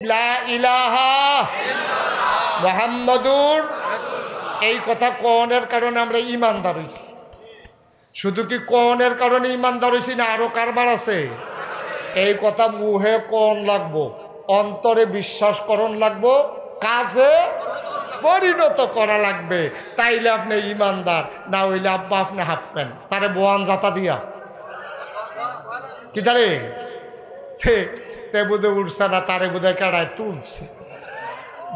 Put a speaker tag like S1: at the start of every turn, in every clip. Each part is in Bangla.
S1: লা ইলাহা মুহাম্মাদুর, এই কথা কোনের কারণে আমরা ইমানদার হইছি। শুধু কি কোনের কারণে ইমানদার হইছি না আরো কারবার আছে? এই কথা মুহে কোন লাগবো, অন্তরে বিশ্বাস করণ লাগবো, কাজে পরিণত করা লাগবে, তাইলে আপনি ইমানদার। না হইলে আব্বা আপনি হাঁপবেন তারে বোয়ান জাতা দিয়া কি তারে তে বোধে উঠছে না, তারে বোধহয় কেড়ায় তুলছে,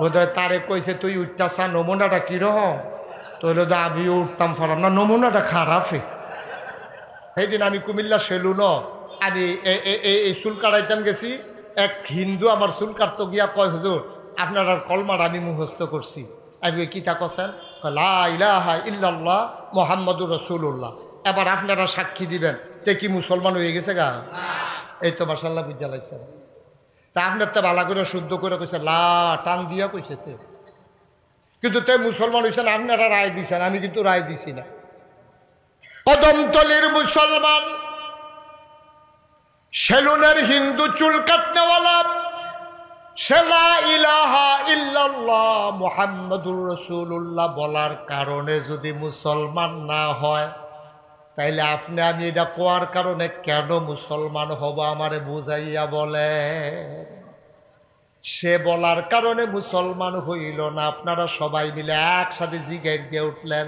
S1: বোধহয় তারে কইছে তুই উঠতাছা, নমুনাটা কিরকম? তো হইলো তো আমিও উঠতাম পারাম না, নমুনাটা খারাপে। সেইদিন আমি কুমিল্লা সেলুন আমি এই চুল কাটাইতাম গেছি, এক হিন্দু আমার চুল কাটতো গিয়া কয় হুজুর আপনার আর কলমার আমি মুখস্থ করছি। আমি কিতা কছেন? লা ইলাহা ইল্লাল্লাহ মুহাম্মাদুর রাসূলুল্লাহ। এবার আপনারা সাক্ষী দিবেন তে কি মুসলমান হয়ে গেছে গা? এই তো মাশাআল্লাহ বুঝা লাগছে। তা আপনার তো ভালো করে শুদ্ধ করে কইছে, লা টান দিয়া কইছে তে, কিন্তু তে মুসলমান হয়েছেন, আপনারা রায় দিছেন, আমি কিন্তু রায় দিছি না। কদমতলির মুসলমান, সেলুনের হিন্দু চুল কাটনেওয়ালা, সে লা ইলাহা ইল্লাল্লাহ মুহাম্মাদুর রাসূলুল্লাহ বলার কারণে যদি মুসলমান না হয়, তাইলে আপনি আমি এটা কোয়ার কারণে কেন মুসলমান হব আমারে বুঝাইয়া বলে। সে বলার কারণে মুসলমান হইল না, আপনারা সবাই মিলে একসাথে জিগাইর দিয়ে উঠলেন।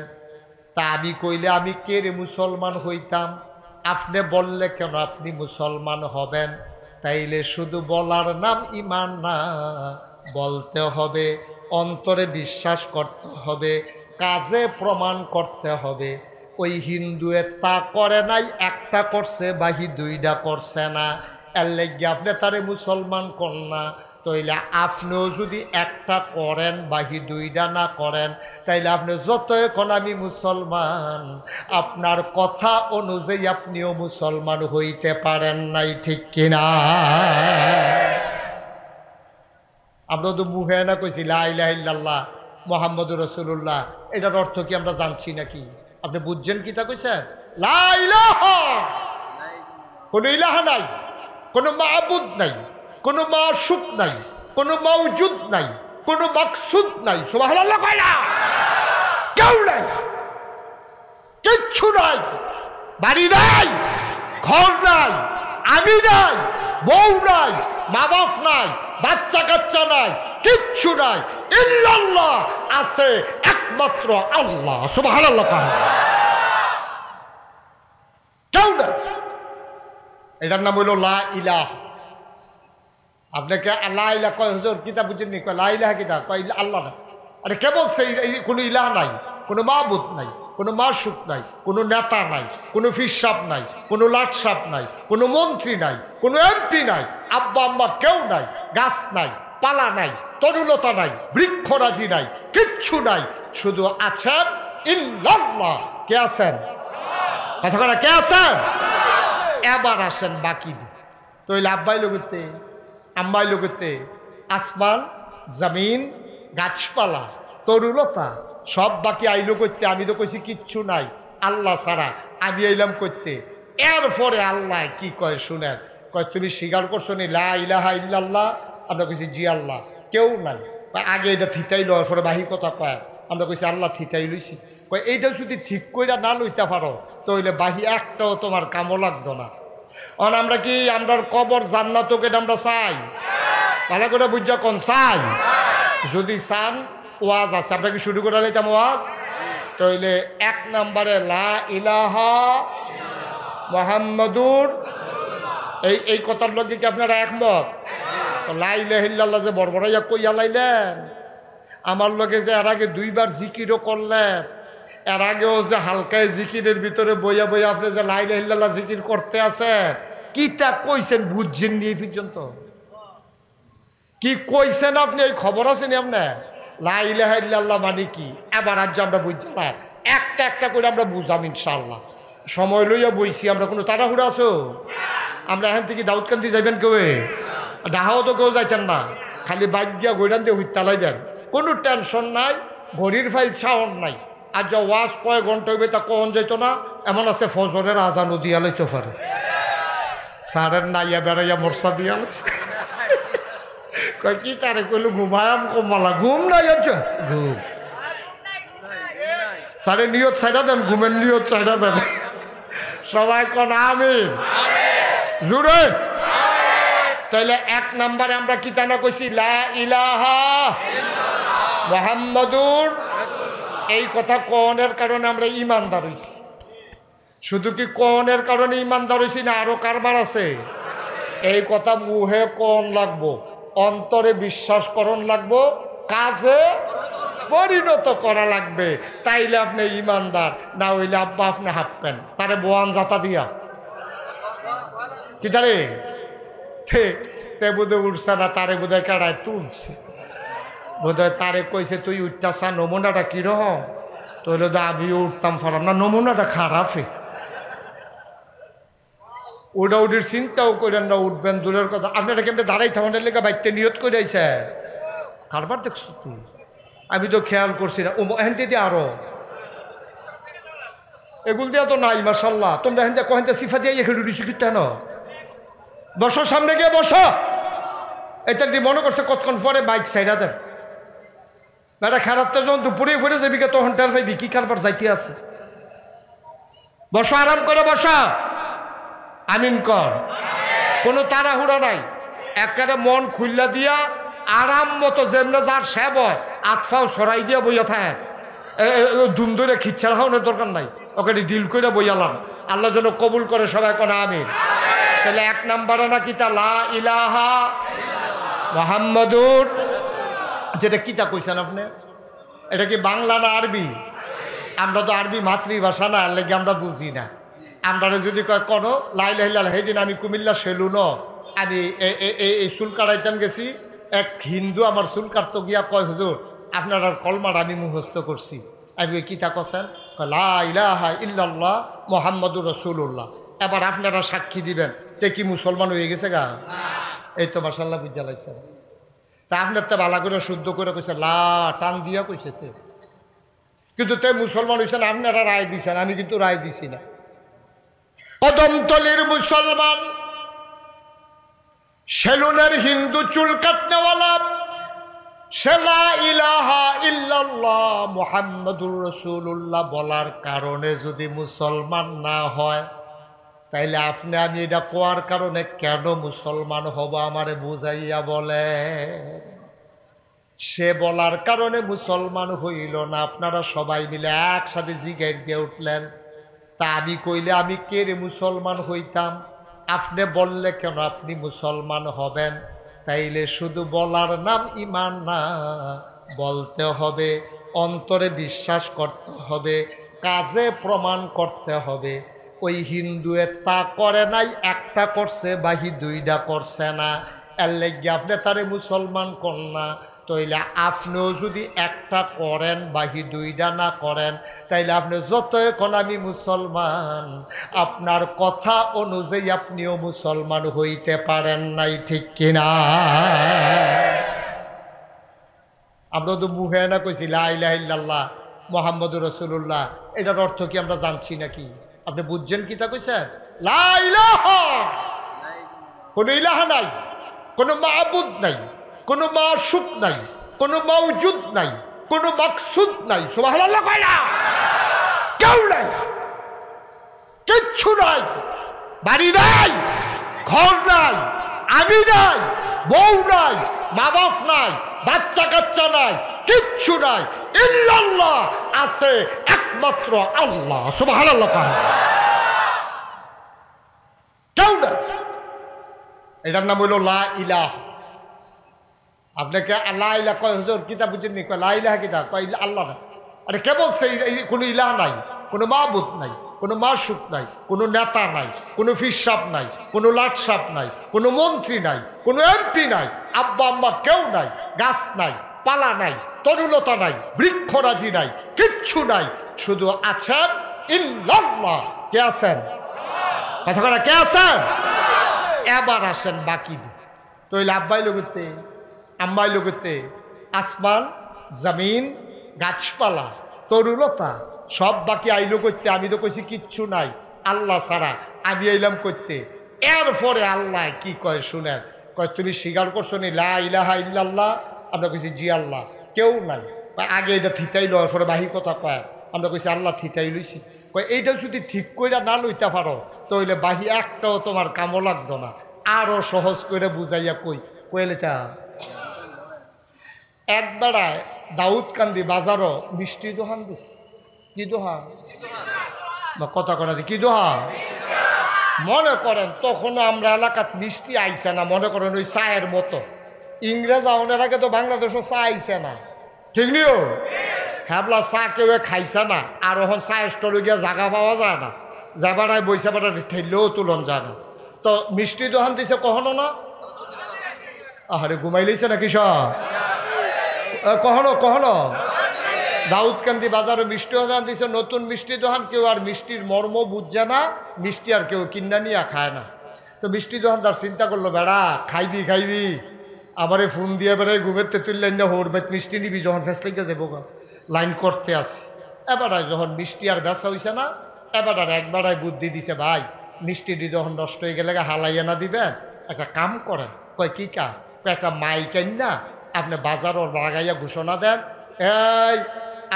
S1: তা আমি কইলে আমি কে রে মুসলমান হইতাম? আপনি বললে কেন আপনি মুসলমান হবেন? তাইলে শুধু বলার নাম ইমান না, বলতে হবে, অন্তরে বিশ্বাস করতে হবে, কাজে প্রমাণ করতে হবে। ওই হিন্দুয়ে তা করে নাই, একটা করছে বাহি দুইটা করছে না, এর লেগে আপনি তারে মুসলমান কর না। তাইলে আপনিও যদি একটা করেন বাহি দুইটা না করেন, তাইলে আপনি যত এখন আমি মুসলমান, আপনার কথা অনুযায়ী আপনিও মুসলমান হইতে পারেন নাই, ঠিক কিনা? আমরা তো মুখে না কইছি লা ইলাহা ইল্লাল্লাহ মুহাম্মাদুর রাসূলুল্লাহ, এটার অর্থ কি আমরা জানছি নাকি? আপনি বুঝছেন কি তা কইছেন? লা ইলাহা, কোনো ইলাহা নাই, কোনো মাবুদ নাই, কোনো মাশুক নাই, কোনো মওজুদ নাই, কোনো মাকসুদ নাই। সুবহানাল্লাহ কয় না? কেউ নাই, কিচ্ছু নাই, বাড়ি নাই, ঘর নাই, আমি নাই, বউ নাই, মা বাপ নাই, বাচ্চা কাচ্চা নাই, কিচ্ছু নাই। ইল্লাল্লাহ আছে একমাত্র আল্লাহ। সুবহানাল্লাহ কয় না? কেউ নাই। এটার নাম হইল লা ইলাহা। আপনাকে লা ইলাহা কয় হুজুর কিতাব বুঝেননি? কয় লা ইলাহা কিতাব, কয় আল্লাহ না। আরে কে বলছে কোনো ইলাহা নাই, কোনো মাবুদ নাই, কোনো মাশুক নাই, কোনো নেতা নাই, কোনো ফিরসাপ নাই, কোনো লাটসাপ নাই, কোনো মন্ত্রী নাই, কোনো এমপি নাই, আব্বা আম্মা কেউ নাই, গাছ নাই, পালা নাই, তরুলতা নাই, বৃক্ষরাজি নাই, কিচ্ছু নাই, শুধু আছেন ইল্লাল্লাহ। কে আছেন? কথা কথা কে আছেন? এবার আসেন বাকি। তৈলে আব্বাই লোকতে, আম্মাই লোকতে, আসমান জমিন গাছপালা তরুলতা সব বাকি আইলো করতে। আমি তো কইছি কিচ্ছু নাই আল্লাহ ছাড়া, আমি আইলাম করতে। এরপরে আল্লাহ কি কয় শুনেন, কয় তুমি স্বীকার করছো নি লা ইলাহা ইল্লাল্লাহ? আমরা কইছি জি আল্লাহ কেউ নাই। আগে এটা থিতাই লয়, পরে বাহি কথা কয়। আমরা কইছি আল্লাহ থিতাই লইছি। কয় এইটা যদি ঠিক কইরা না লইতে পারো তাহলে বাহি একটাও তোমার কামও লাগতো না। অন আমরা কি আমরা কবর জান্নাতকে আমরা চাই? ভালো করে বুঝা কোন চাই? যদি চান ওয়াজ আছে, আমরা কি শুরু করে লাইতাম ওয়াজ? তাইলে এক নম্বরে লা ইলাহা মুহাম্মাদুর, এই কথার লগে কি আপনারা একমত? লা ইলাহা ইল্লাল্লাহ যে বড়বড়াইয়া কইয়া লাইলেন, আমার লগে যে এর আগে দুইবার জিকিরও করলেন, এর আগেও যে হালকায় জিকিরের ভিতরে বইয়া বইয়া আপনি যে লা ইলাহা ইল্লাল্লাহ জিকির করতে আছে, কিটা কইছেন বুঝছেন নি? এই পর্যন্ত কি কইছেন আপনি? এই খবর আছে নি আপনার? লা ইলাহা ইল্লাল্লাহ মানে কি? এবার আজ আমরা বুঝলাম, একটা একটা করে আমরা বুঝাম ইনশাআল্লাহ। সময় লইয়া বইছি আমরা, কোনো তাড়াহুড়া আছো? আমরা এখান থেকে দাউদকান্দি যাইবেন কেউ? ডাহাও তো কেউ যাইতেন না, খালি বাইক গিয়া গৈরান দিয়ে হুইতালাইবেন, কোনো টেনশন নাই, ঘড়ির ফাইল সাউন্ড নাই। আর যা ওয়াজ কয় ঘন্টা হইবে তা কখন যাইতো না, এমন আছে ফজরের আজানও দিয়া লইতে পারে, সারের নাইয়া বেড়াইয়া মরসা দিয়া কয় কি তারে কইলো ঘুমায়াম কমালা ঘুম নাই আচ্ছা ঘুম সারে নিয়ত ছাইড়া দেন ঘুমের নিয়ত ছাইড়া দেন সবাই কোন আমিন জুড়ে তাইলে এক নম্বরে আমরা কি তানা কইছি লা ইলাহা মুহাম্মাদুর এই কথা কোনের কারণে আমরা ঈমানদার হইছি শুধু কি কোনের কারণে ঈমানদার হইছি না আরো কারবার আছে এই কথা মুহে কোন লাগবো অন্তরে বিশ্বাস করণ লাগবো কাজে পরিণত করা লাগবে তাইলে আপনি ঈমানদার না হইলে আব্বা আপনি হাঁপবেন তারে বোয়ান জাতা দিয়া কি তারে তে বোধ উঠছে না তারে বোধহয় কাড়ায় তুলছে বোধহয় তারে কইছে তুই উঠতাছা নমুনাটা কিরকম তো হইলো আমিও উঠতাম পারাম না নমুনাটা খারাপে ওটা উঠির চিন্তাও করেন না উঠবেন দূরের কথা আপনারা কেমন দাঁড়াই থামানের লেগে বাইতে নিয়ত করে আইছে কারবার দেখছো তুই আমি তো খেয়াল করছি না ও হেন দিয়ে আরো এগুল দিয়া তো নাই মাশাল্লাহ তোমরা হেন কহেন সিফা দিয়ে এখানে উঠেছি কিন্তু হেন বসো সামনে গিয়ে বসো এটা দিয়ে মনে করছে কতক্ষণ পরে বাইক সাইডা দেন বেটা খেলাতে যখন দুপুরে ফুটে যাবি তখন টের পাইবি কি কারবার যাইতে আছে বসো আরাম করে বসা আমিন কর কোনো তাড়াহুড়া নাই একেবারে মন খুললা দিয়া আরাম মতো যেমন যার সেব হয় আতফাও সরাই দিয়া বইয়া থাকে দুম ধরে খিচ্ছার খাওয়ানোর দরকার নাই ওকে ডিল করে বইয়ালাম আল্লাহ যেন কবুল করে সবাই কোনো আমিন তাহলে এক নম্বরে নাকি তা লা ইলাহা মুহাম্মাদুর যেটা কিতা কইছেন আপনি এটা কি বাংলা না আরবি আমরা তো আরবি মাতৃভাষা না আর লেগে আমরা বুঝি না আমরা যদি কয় কোনো লাইলাহিল্লাহ সেদিন আমি কুমিল্লা সেলুন আমি এই চুল কাটাইতাম গেছি এক হিন্দু আমার চুল কাটতো গিয়া কয় হুজুর আপনার আর কলমার আমি মুখস্থ করছি আমি কিতা কছেন লা ইলাহা ইল্লাল্লাহ মুহাম্মাদুর রাসূলুল্লাহ এবার আপনারা সাক্ষী দিবেন তে কি মুসলমান হয়ে গেছে গা এই তো মাশাআল্লাহ বুঝা লাইছেন তা আপনার তো ভালো করে শুদ্ধ করে কইছে লা টান দিয়া কইছে তে কিন্তু তে মুসলমান হয়েছেন আপনারা রায় দিছেন আমি কিন্তু রায় দিছি না কদমতলির মুসলমান সেলুনের হিন্দু চুল কাটনেওয়ালা সে লা ইলাহা ইল্লাল্লাহ মুহাম্মাদুর রাসূলুল্লাহ বলার কারণে যদি মুসলমান না হয় তাইলে আপনি আমি এটা কোয়ার কারণে কেন মুসলমান হব আমারে বুঝাইয়া বলে সে বলার কারণে মুসলমান হইল না আপনারা সবাই মিলে একসাথে জিগাই দিয়ে উঠলেন তা আমি কইলে আমি কে রে মুসলমান হইতাম আপনি বললে কেন আপনি মুসলমান হবেন তাইলে শুধু বলার নাম ঈমান না বলতে হবে অন্তরে বিশ্বাস করতে হবে কাজে প্রমাণ করতে হবে ওই হিন্দুয়ে তা করে নাই একটা করছে বাহি দুইটা করছে না এর লেগে আপনি তারে মুসলমান কর না তাইলে আপনিও যদি একটা করেন বাহি দুইটা না করেন তাইলে আপনি যত এখন আমি মুসলমান আপনার কথা অনুযায়ী আপনিও মুসলমান হইতে পারেন নাই ঠিক কিনা আমরা তো মুখে না কইছি লা ইলাহা ইল্লাল্লাহ মুহাম্মাদুর রাসূলুল্লাহ এটার অর্থ কি আমরা জানছি নাকি আপনি বুঝছেন কি তা কইছেন লা ইলাহা কোনো ইলাহা নাই কোনো মাবুদ নাই কোনো মাশুক নাই কোনো মওজুদ নাই কোনো মাকসুদ নাই সুবহানাল্লাহ কয় না কেউ নাই কিচ্ছু নাই বাড়ি নাই ঘর নাই আমি নাই বউ নাই মা বাপ নাই বাচ্চা কাচ্চা নাই কিচ্ছু নাই ইল্লাল্লাহ আছে একমাত্র আল্লাহ সুবহানাল্লাহ কয় কেউ নাই এটার নাম হইল লা ইলাহা আপনাকে লা ইলাহা কয় হুজুর কিতাব বুঝেননি কয় লা ইলাহা কিতাব কয় আল্লাহ না আরে কে বলছে কোনো ইলাহ নাই কোনো মাবুদ নাই কোনো মাশুক নাই কোনো নেতা নাই কোনো ফিরসাপ নাই কোনো লাটসাপ নাই কোনো মন্ত্রী নাই কোনো এমপি নাই আব্বা আম্মা কেউ নাই গাছ নাই পালা নাই তরুলতা নাই বৃক্ষরাজি নাই কিচ্ছু নাই শুধু আছেন ইল্লাল্লাহ কে আছেন কথা কথা কে আছেন এবার আসেন বাকি তৈলে আব্বাই লোকতে আম্মাই লোকতে আসমান জমিন গাছপালা তরুলতা সব বাকি আইলো করতে আমি তো কইছি কিচ্ছু নাই আল্লাহ ছাড়া আমি আইলাম করতে এরপরে আল্লাহ কি কয় শুনেন কয় তুমি স্বীকার করছো নি লা ইলাহা ইল্লাল্লাহ? আমরা কইছি জি আল্লাহ। কেউ নাই। আগে এটা থিতাই লয়, পরে বাহি কথা কয়। আমরা কইছি আল্লাহ থিতাই লইছি। কয় এইটা যদি ঠিক কইরা না লইতে পারো তাহলে বাহি একটাও তোমার কামও লাগতো না। আরো সহজ করে বুঝাইয়া কইলেটা একবেলায় দাউদকান্দি বাজারও মিষ্টি দোকান দিস। কি দোহা? কথা করা কি দোহা? মনে করেন তখন আমরা এলাকাত মিষ্টি আইছে না, মনে করেন ওই চায়ের মতো। ইংরেজ আউনের আগে তো বাংলাদেশও চা আইছে না, ঠিক নিও? হ্যাবলা চা কেউ খাইছে না। আর এখন চা স্টলে গিয়ে জায়গা পাওয়া যায় না, যাবারায় বৈশা বেড়া ঠেললেও তুলন যায় না। তো মিষ্টি দোকান দিছে কখনো না? আরে ঘুমাই লইছে নাকি সব? কখনো কখনো দাউদকান্দি বাজারে মিষ্টি দোকান দিছে, নতুন মিষ্টি দোকান। কেউ আর মিষ্টির মর্ম বুঝছে না, মিষ্টি আর কেউ কিনা নিয়ে খায় না। তো মিষ্টি দোকানদার চিন্তা করলো, বেড়া খাইবি আমারে ফোন দিয়ে বেড়াই ঘুমেরতে তুললেন না, হোর বেত মিষ্টি নিবি যখন ফেসলাইকে যাবো লাইন করতে আসি। এবারায় যখন মিষ্টি আর বেচা হইছে না, এবার একবারায় বুদ্ধি দিছে, ভাই মিষ্টিটি যখন নষ্ট হয়ে গেলে হালাইয়া না দিবেন, একটা কাম করেন। কয় কি কাম? একটা মাইকেন না আপনি বাজারও লাগাইয়া ঘোষণা দেন, এই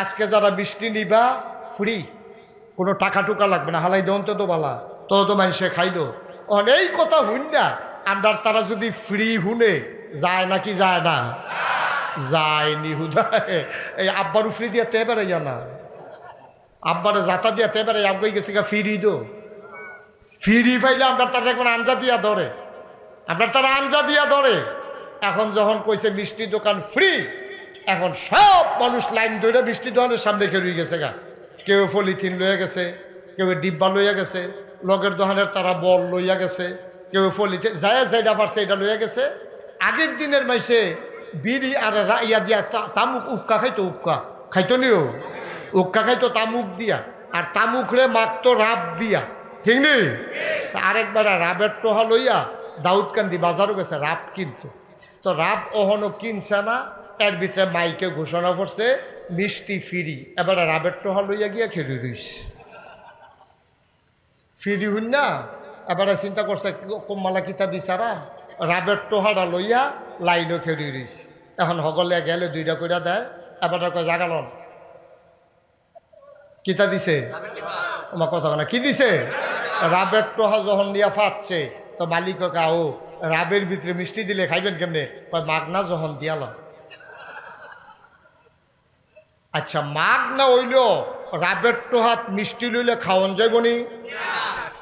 S1: আজকে যারা মিষ্টি নিবা ফ্রি, কোনো টাকা টুকা লাগবে না, হালাই দেন তো বালা, তো মানুষে খাইলো। অনেক কথা হুন না আমরা, তারা যদি ফ্রি হুনে যায় নাকি যায় না? যায়নি হুদায়। এই আব্বারও ফ্রি দিয়ে তে বেড়াইয়া না, আব্বারে যাতা দিয়া তে বেড়াই আব্বাই গেছে গা ফ্রি দো। ফ্রি পাইলে আমরা তারা এখন আঞ্জা দিয়া ধরে, আমরা তারা আঞ্জা দিয়া ধরে। এখন যখন কইছে মিষ্টি দোকান ফ্রি, এখন সব মানুষ লাইন ধরে মিষ্টি দোকানের সামনে খেয়ে গেছে গা। কেউ পলিথিন লইয়া গেছে, কেউ ডিব্বা লইয়া গেছে, লগের দোকানের তারা বল লইয়া গেছে, কেউ পলিথিন যায় যেটা পারছে এটা লইয়া গেছে। আগের দিনের মাইসে বিড়ি আর ইয়া দিয়া তামুক উক্কা খাইতো, উক্কা খাইতো নিও, উক্কা খাইতো তামুক দিয়া, আর তামুকরে মাখতো রাব দিয়া, ঠিক নেই? আরেকবার রাবের টোহা লইয়া দাউদকান্দি বাজারও গেছে রাব কিনতো। তো রাব ওহনো কিনছে না, এর ভিতরে মাইকে ঘোষণা করছে মিষ্টি ফ্রি। এবার রাবের টোহা লইয়া গিয়া খেয়ে রইছে ফ্রি হইন না। এবারে চিন্তা করছে কম্মালা কিতা বিচারা, রাবের টোহাটা লইয়া লাইনও খেয়ে রইছে। এখন সকলে গেলে দুইটা কইরা দেয়। এবার কয় জাগালন কিতা দিছে, আমার কথা না কি দিছে? রাবের টোহা যখন নিয়ে পাচ্ছে তো মালিক কাও রাবের ভিতরে মিষ্টি দিলে খাইবেন কেমনে? কয় মাগনা যখন দিয়াল। আচ্ছা মাগনা হইল রাবের টোহাত মিষ্টি লইলে খাওয়ান যাইবনি?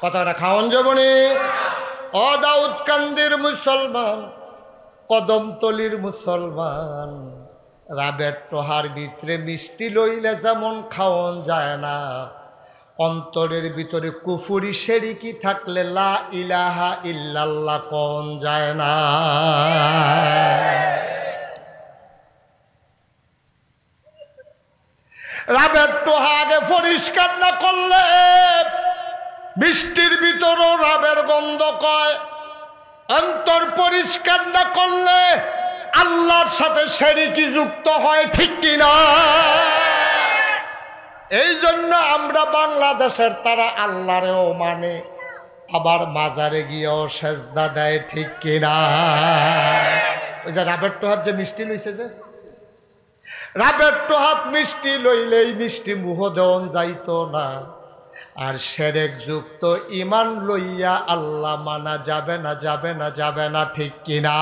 S1: কথাটা খাওয়ান যাবনি? ও দাউদকান্দির মুসলমান, কদমতলির মুসলমান, রাবের টোহার ভিতরে মিষ্টি লইলে যেমন খাওয়ান যায় না, অন্তরের ভিতরে কুফুরি শিরকি থাকলে লা ইলাহা ইল্লাল্লাহ কোন যায় না। রাবের টোহা আগে পরিষ্কার না করলে মিষ্টির ভিতরও রাবের গন্ধ কয়। অন্তর পরিষ্কার না করলে আল্লাহর সাথে শিরকি যুক্ত হয়, ঠিক কিনা? এই জন্য আমরা বাংলাদেশের তারা আল্লাহরেও মানে, আবার মাজারে গিয়েও সেজদা দেয়, ঠিক কিনা? ওই যে রাবের টোহাত যে মিষ্টি লইছে, যে রাবের টোহাত মিষ্টি লইলেই মিষ্টি মুহ দেওয়ান যাইতো না। আর শিরক যুক্ত ইমান লইয়া আল্লাহ মানা যাবে না, যাবে না, যাবে না, ঠিক কিনা?